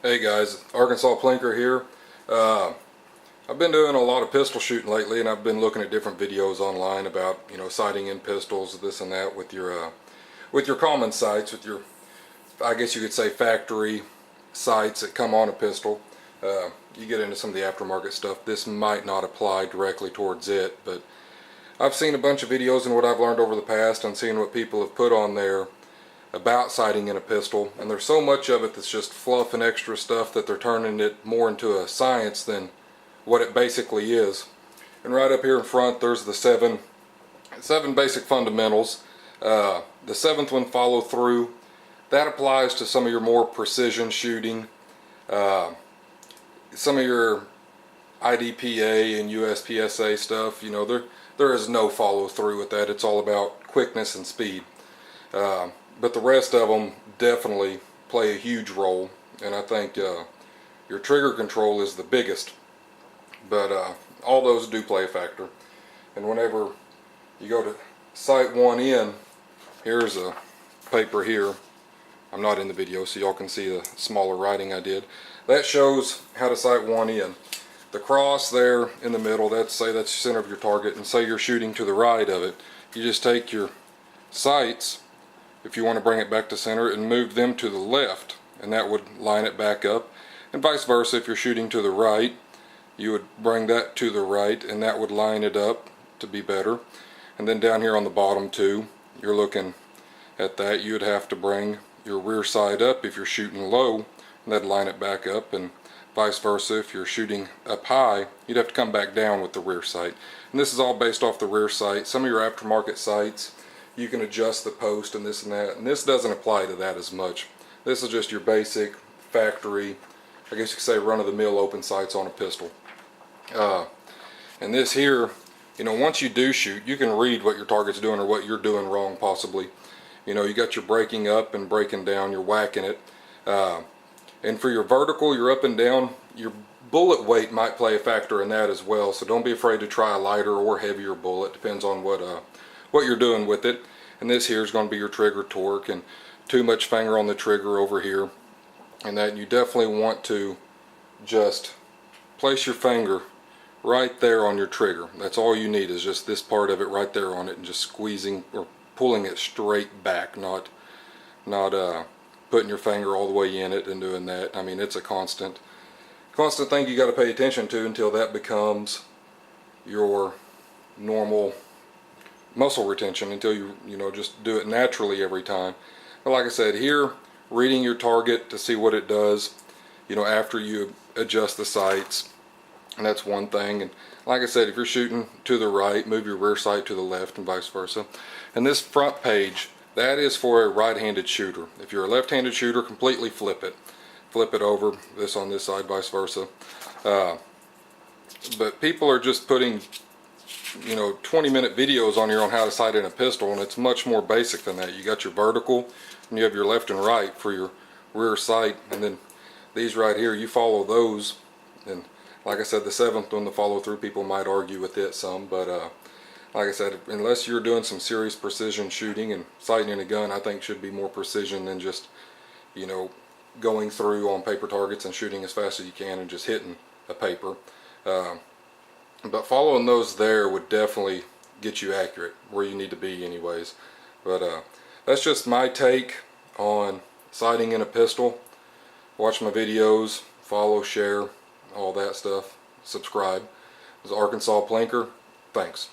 Hey guys, Arkansas Plinker here. I've been doing a lot of pistol shooting lately, and I've been looking at different videos online about, sighting in pistols, this and that, with your common sights, with your, I guess you could say, factory sights that come on a pistol. You get into some of the aftermarket stuff. This might not apply directly towards it, but I've seen a bunch of videos and what I've learned over the past and seeing what people have put on there about sighting in a pistol, and there's so much of it that's just fluff and extra stuff that they're turning it more into a science than what it basically is. And right up here in front there's the seven basic fundamentals. The seventh one, follow through, that applies to some of your more precision shooting, some of your IDPA and USPSA stuff. There is no follow through with that. It's all about quickness and speed. But the rest of them definitely play a huge role, and I think your trigger control is the biggest, but all those do play a factor. And whenever you go to sight one in, here's a paper here. I'm not in the video so y'all can see the smaller writing I did. That shows how to sight one in. The cross there in the middle, that's the center of your target, and say you're shooting to the right of it, you just take your sights, if you want to bring it back to center, and move them to the left, and that would line it back up. And vice versa, if you're shooting to the right, you would bring that to the right, and that would line it up to be better. And then down here on the bottom too, you're looking at that, you would have to bring your rear sight up if you're shooting low, and that'd line it back up, and vice versa, if you're shooting up high, you'd have to come back down with the rear sight. And this is all based off the rear sight. Some of your aftermarket sights, you can adjust the post and this and that, and this doesn't apply to that as much. This is just your basic factory, I guess you could say, run-of-the-mill open sights on a pistol. And this here, once you do shoot, you can read what your target's doing or what you're doing wrong possibly. You got your breaking up and breaking down, you're whacking it. And for your vertical, your up and down, your bullet weight might play a factor in that as well, so don't be afraid to try a lighter or heavier bullet, depends on what you're doing with it. And this here is going to be your trigger torque, and too much finger on the trigger over here, and that you definitely want to just place your finger right there on your trigger. That's all you need, is just this part of it right there on it, and just squeezing or pulling it straight back, not putting your finger all the way in it and doing that. I mean, it's a constant thing you got to pay attention to until that becomes your normal muscle retention, until you just do it naturally every time. But like I said, here, reading your target to see what it does, after you adjust the sights, and that's one thing. And like I said, if you're shooting to the right, move your rear sight to the left, and vice versa. And this front page, that is for a right-handed shooter. If you're a left-handed shooter, completely flip it over, this on this side, vice versa. But people are just putting 20-minute videos on here on how to sight in a pistol, and it's much more basic than that. You got your vertical, and you have your left and right for your rear sight, and then these right here, you follow those. And like I said, the seventh one, the follow through, people might argue with it some, but like I said, unless you're doing some serious precision shooting, and sighting in a gun, I think, should be more precision than just going through on paper targets and shooting as fast as you can and just hitting a paper. But following those there would definitely get you accurate where you need to be anyways. But that's just my take on sighting in a pistol. Watch my videos, follow, share, all that stuff. Subscribe. This is Arkansas Plinker. Thanks.